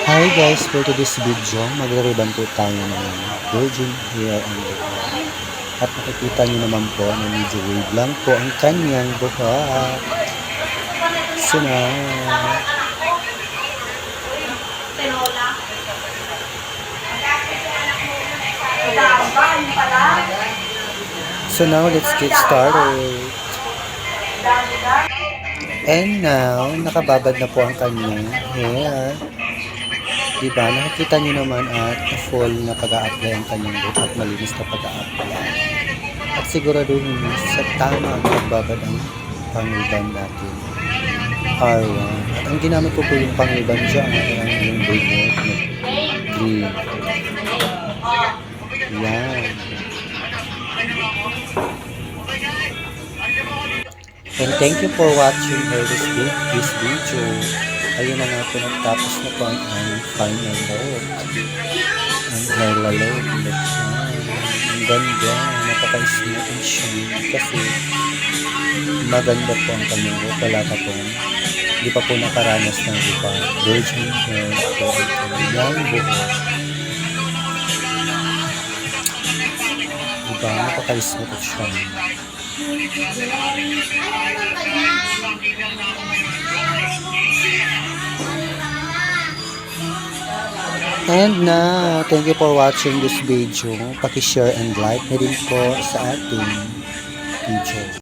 Hi guys, for today's video, magre-ribbon po tayo ng virgin hair and buhok. At makikita nyo naman po na medyo wave lang po ang kanyang buhok. So now, let's get started. And now, nakababad na po ang kanyang hair. Diba? Nakikita nyo naman at full na pag-a-apply ang kanyang buhok at malinis na pag-a-apply. At siguraduhin nyo sa tama ang pagbabad ang pang-ribbon natin. R1. At ang ginamit ko po yung pang-ribbon dyan ay ang yung buhok na green. Yan. And thank you for watching this video. Ayun na nga po, nagtapos na po ang final look. Ang nilalook look siya. Ang ganda, napaka-smooth and shiny kasi maganda po ang kanyang look. Wala pa po, hindi pa po nakaranas ng iba. Virgin hair po ang kanyang buhok. Diba, napaka-smooth at shiny. And now, thank you for watching this video. Paki-share and like na rin po sa ating video.